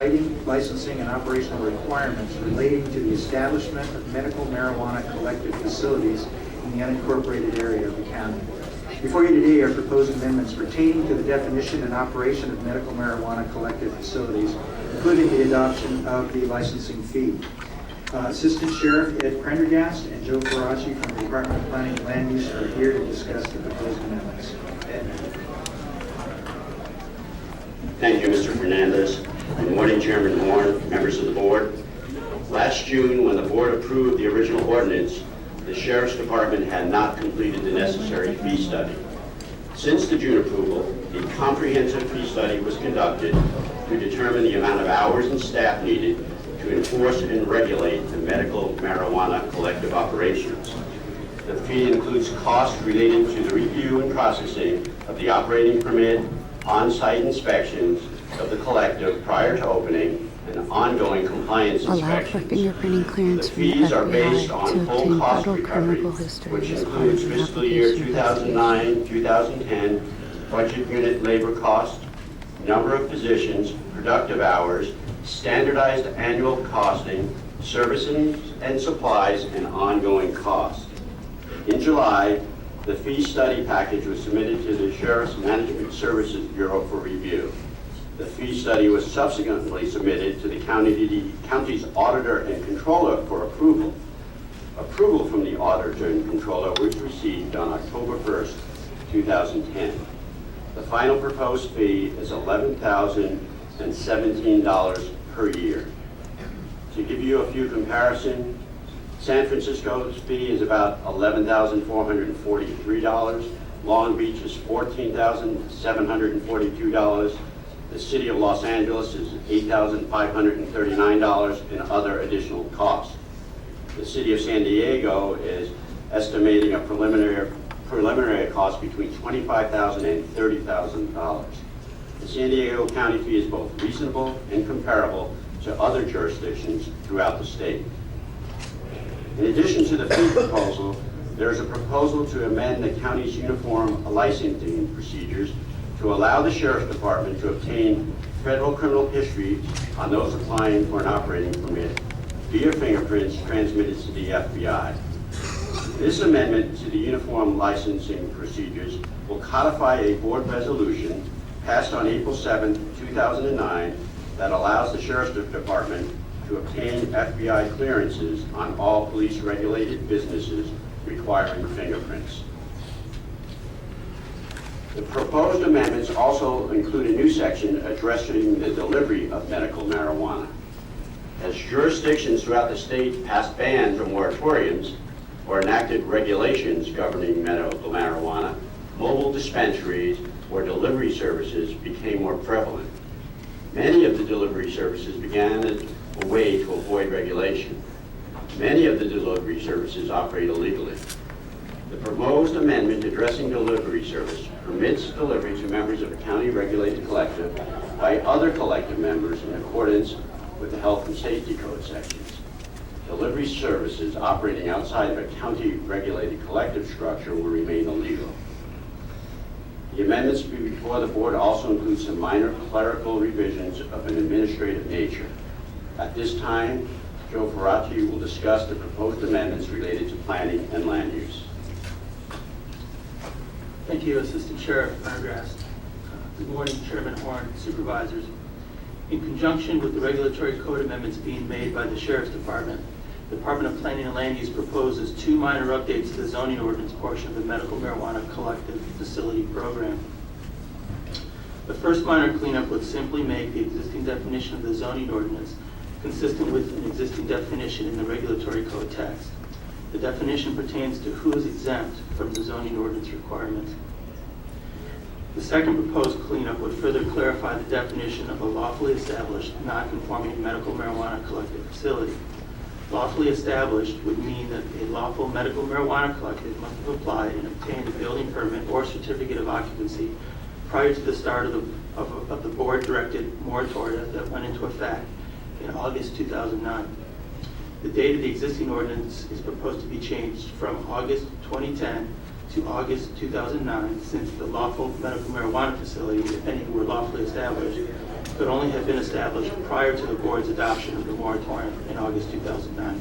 licensing and operational requirements relating to the establishment of medical marijuana collective facilities in the unincorporated area of the county. Before you today are proposed amendments pertaining to the definition and operation of medical marijuana collective facilities, including the adoption of the licensing fee. Assistant Sheriff Ed Prendergast and Joe Faraci from the Department of Planning and Land Use are here to discuss the proposed amendments. Ed. Thank you, Mr. Fernandez. Good morning, Chairman Horn, members of the board. Last June, when the board approved the original ordinance, the Sheriff's Department had not completed the necessary fee study. Since the June approval, a comprehensive fee study was conducted to determine the amount of hours and staff needed to enforce and regulate the medical marijuana collective operations. The fee includes costs related to the review and processing of the operating permit, on-site inspections of the collective prior to opening, and ongoing compliance Allowed for inspections. fingerprinting clearance The from the fees are based FBI on to full obtain cost federal recovery, criminal history which as part includes of an fiscal year application 2009, 2010, budget unit labor cost, number of positions, productive hours, standardized annual costing, services and supplies, and ongoing costs. In July, the fee study package was submitted to the Sheriff's Management Services Bureau for review. The fee study was subsequently submitted to the county's auditor and controller for approval. Approval from the auditor and controller was received on October 1st, 2010. The final proposed fee is $11,017 per year. To give you a few comparisons, San Francisco's fee is about $11,443. Long Beach is $14,742. The City of Los Angeles is $8,539 and other additional costs. The City of San Diego is estimating a preliminary cost between $25,000 and $30,000. The San Diego County fee is both reasonable and comparable to other jurisdictions throughout the state. In addition to the fee proposal, there is a proposal to amend the county's uniform licensing procedures to allow the Sheriff's Department to obtain federal criminal history on those applying for an operating permit via fingerprints transmitted to the FBI. This amendment to the uniform licensing procedures will codify a board resolution passed on April 7, 2009 that allows the Sheriff's Department to obtain FBI clearances on all police-regulated businesses requiring fingerprints. The proposed amendments also include a new section addressing the delivery of medical marijuana. As jurisdictions throughout the state passed bans or moratoriums or enacted regulations governing medical marijuana, mobile dispensaries or delivery services became more prevalent. Many of the delivery services began as a way to avoid regulation. Many of the delivery services operate illegally. The proposed amendment addressing delivery service permits delivery to members of a county-regulated collective by other collective members in accordance with the Health and Safety Code sections. Delivery services operating outside of a county-regulated collective structure will remain illegal. The amendments before the board also include some minor clerical revisions of an administrative nature. At this time, Joe Faraci will discuss the proposed amendments related to planning and land use. Thank you, Assistant Sheriff Prendergast. Good morning, Chairman Horn, Supervisors. In conjunction with the regulatory code amendments being made by the Sheriff's Department, the Department of Planning and Land Use proposes two minor updates to the zoning ordinance portion of the medical marijuana collective facility program. The first minor cleanup would simply make the existing definition of the zoning ordinance consistent with an existing definition in the regulatory code text. The definition pertains to who is exempt from the zoning ordinance requirements. The second proposed cleanup would further clarify the definition of a lawfully established, non-conforming medical marijuana collective facility. Lawfully established would mean that a lawful medical marijuana collective must have applied and obtained a building permit or certificate of occupancy prior to the start of the board-directed moratoria that went into effect in August 2009. The date of the existing ordinance is proposed to be changed from August 2010 to August 2009, since the lawful medical marijuana facility, if any, were lawfully established, could only have been established prior to the board's adoption of the moratorium in August 2009.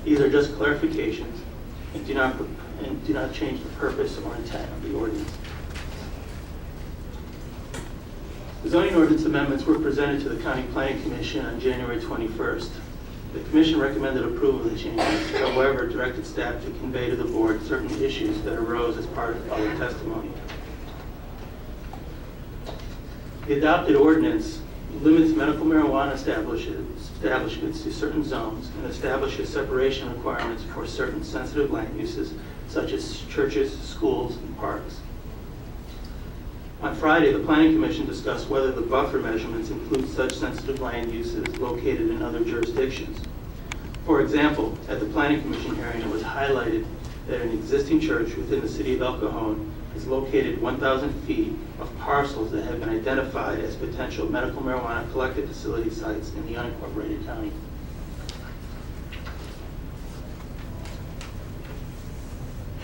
These are just clarifications and do not change the purpose or intent of the ordinance. The zoning ordinance amendments were presented to the County Planning Commission on January 21st. The Commission recommended approval of the changes, however, directed staff to convey to the board certain issues that arose as part of public testimony. The adopted ordinance limits medical marijuana establishments to certain zones and establishes separation requirements for certain sensitive land uses, such as churches, schools, and parks. On Friday, the Planning Commission discussed whether the buffer measurements include such sensitive land uses located in other jurisdictions. For example, at the Planning Commission hearing, it was highlighted that an existing church within the city of El Cajon is located 1,000 feet of parcels that have been identified as potential medical marijuana collective facility sites in the unincorporated county.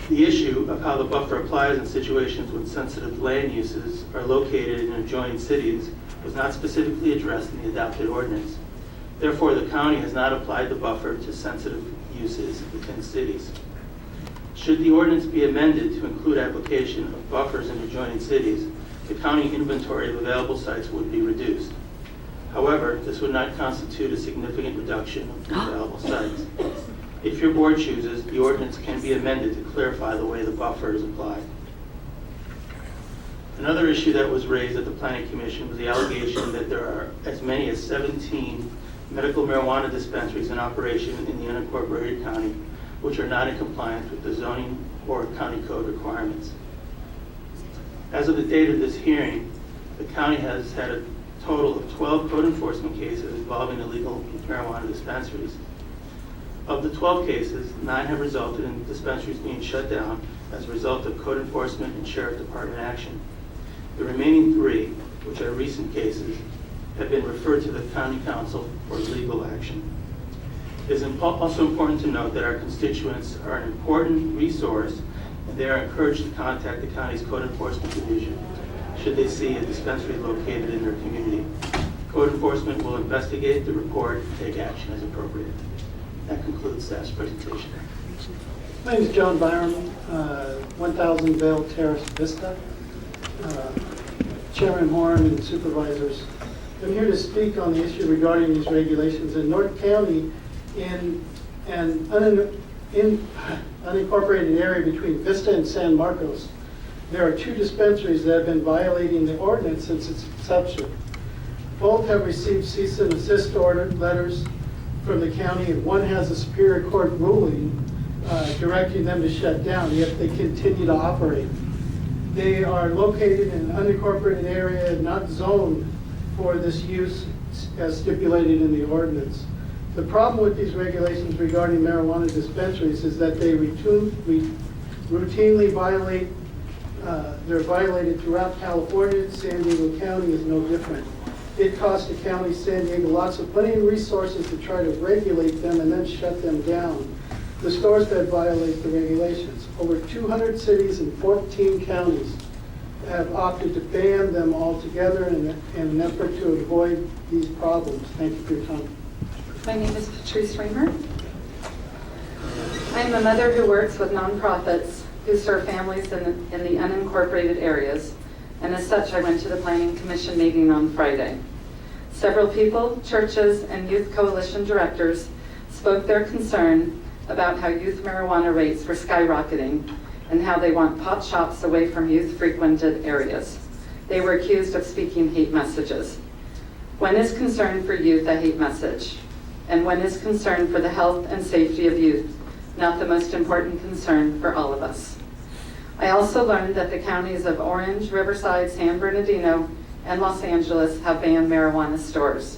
The issue of how the buffer applies in situations when sensitive land uses are located in adjoining cities was not specifically addressed in the adopted ordinance. Therefore, the county has not applied the buffer to sensitive uses within cities. Should the ordinance be amended to include application of buffers in adjoining cities, the county inventory of available sites would be reduced. However, this would not constitute a significant reduction of available sites. If your board chooses, the ordinance can be amended to clarify the way the buffer is applied. Another issue that was raised at the Planning Commission was the allegation that there are as many as 17 medical marijuana dispensaries in operation in the unincorporated county, which are not in compliance with the zoning or county code requirements. As of the date of this hearing, the county has had a total of 12 code enforcement cases involving illegal marijuana dispensaries. Of the 12 cases, 9 have resulted in dispensaries being shut down as a result of code enforcement and sheriff department action. The remaining 3, which are recent cases, have been referred to the county council for legal action. It is also important to note that our constituents are an important resource, and they are encouraged to contact the county's code enforcement division should they see a dispensary located in their community. Code enforcement will investigate the report and take action as appropriate. That concludes staff's presentation. My name is John Byram, 1000 Vale Terrace Vista. Chairman Horn and supervisors. I'm here to speak on the issue regarding these regulations. In North County, in an unincorporated area between Vista and San Marcos, there are 2 dispensaries that have been violating the ordinance since its inception. Both have received cease and desist order letters from the county, and one has a Superior Court ruling directing them to shut down, yet they continue to operate. They are located in an unincorporated area, not zoned for this use as stipulated in the ordinance. The problem with these regulations regarding marijuana dispensaries is that they routinely violate, they're violated throughout California. San Diego County is no different. It costs the county, San Diego, plenty of resources to try to regulate them and then shut them down. The stores that violate the regulations. Over 200 cities and 14 counties have opted to ban them altogether in an effort to avoid these problems. Thank you for your time. My name is Patrice Reamer. I am a mother who works with nonprofits who serve families in the unincorporated areas, and as such, I went to the Planning Commission meeting on Friday. Several people, churches, and youth coalition directors spoke their concern about how youth marijuana rates were skyrocketing and how they want pot shops away from youth-frequented areas. They were accused of speaking hate messages. When is concern for youth a hate message? And when is concern for the health and safety of youth not the most important concern for all of us? I also learned that the counties of Orange, Riverside, San Bernardino, and Los Angeles have banned marijuana stores.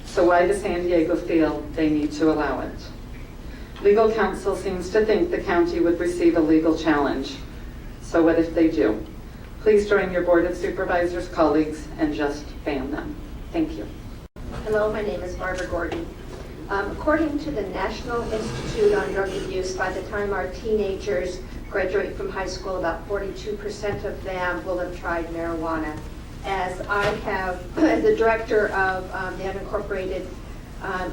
So why does San Diego feel they need to allow it? Legal counsel seems to think the county would receive a legal challenge. So what if they do? Please join your Board of Supervisors colleagues and just ban them. Thank you. Hello, my name is Barbara Gordon. According to the National Institute on Drug Abuse, by the time our teenagers graduate from high school, about 42% of them will have tried marijuana as I have, as the director of the unincorporated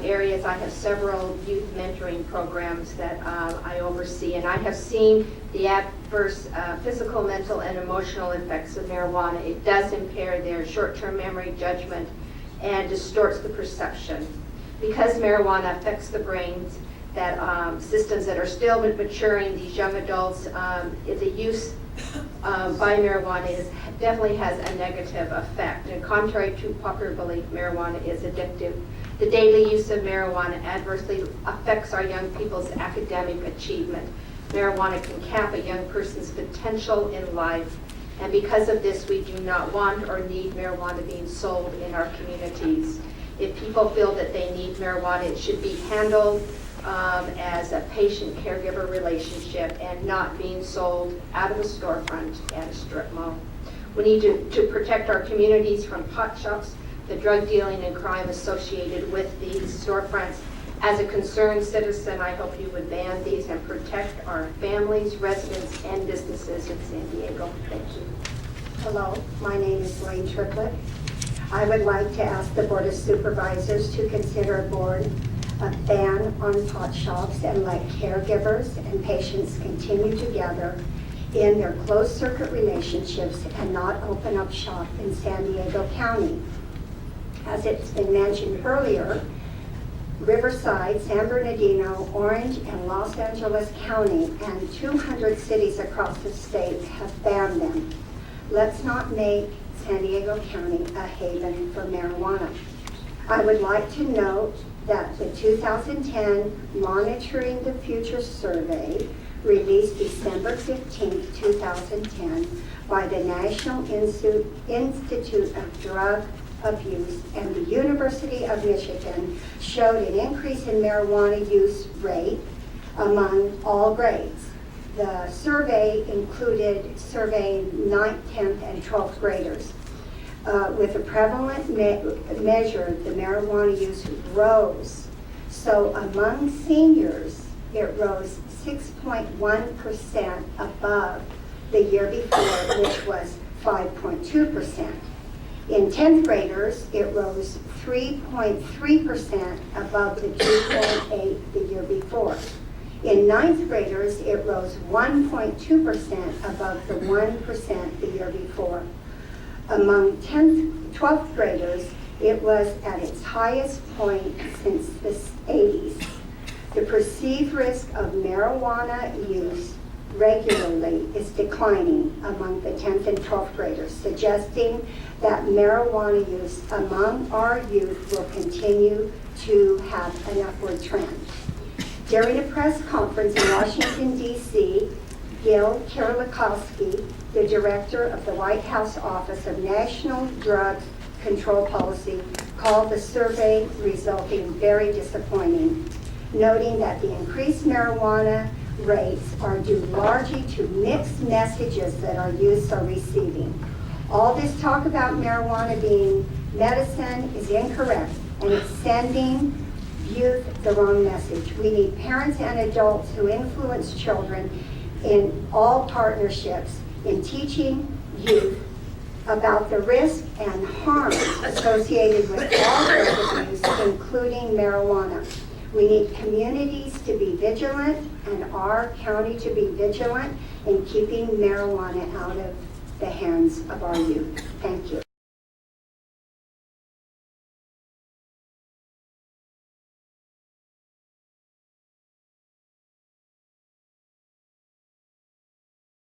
areas, I have several youth mentoring programs that I oversee, and I have seen the adverse physical, mental, and emotional effects of marijuana. It does impair their short-term memory, judgment, and distorts the perception. Because marijuana affects the brains, that systems that are still maturing, these young adults, the use by marijuana definitely has a negative effect. And contrary to popular belief, marijuana is addictive. The daily use of marijuana adversely affects our young people's academic achievement. Marijuana can cap a young person's potential in life, and because of this, we do not want or need marijuana being sold in our communities. If people feel that they need marijuana, it should be handled as a patient-caregiver relationship and not being sold out of a storefront at a strip mall. We need to protect our communities from pot shops, the drug dealing and crime associated with these storefronts. As a concerned citizen, I hope you would ban these and protect our families, residents, and businesses in San Diego. Thank you. Hello, my name is Lane Triplett. I would like to ask the Board of Supervisors to consider a ban on pot shops and let caregivers and patients continue together in their closed-circuit relationships and not open up shop in San Diego County. As it's been mentioned earlier, Riverside, San Bernardino, Orange, and Los Angeles County and 200 cities across the state have banned them. Let's not make San Diego County a haven for marijuana. I would like to note that the 2010 Monitoring the Future survey, released December 15, 2010, by the National Institute of Drug Abuse and the University of Michigan, showed an increase in marijuana use rate among all grades. The survey included surveying 9th, 10th, and 12th graders. With the prevalent measure, the marijuana use rose. So among seniors, it rose 6.1% above the year before, which was 5.2%. In 10th graders, it rose 3.3% above the 2.8% the year before. In 9th graders, it rose 1.2% above the 1% the year before. Among 12th graders, it was at its highest point since the 80s. The perceived risk of marijuana use regularly is declining among the 10th and 12th graders, suggesting that marijuana use among our youth will continue to have an upward trend. During a press conference in Washington, D.C., Gil Kirilikowski, the director of the White House Office of National Drug Control Policy, called the survey resulting very disappointing, noting that the increased marijuana rates are due largely to mixed messages that our youths are receiving. All this talk about marijuana being medicine is incorrect, and it's sending youth the wrong message. We need parents and adults who influence children in all partnerships in teaching youth about the risk and harm associated with all drug abuse, including marijuana. We need communities to be vigilant and our county to be vigilant in keeping marijuana out of the hands of our youth. Thank you.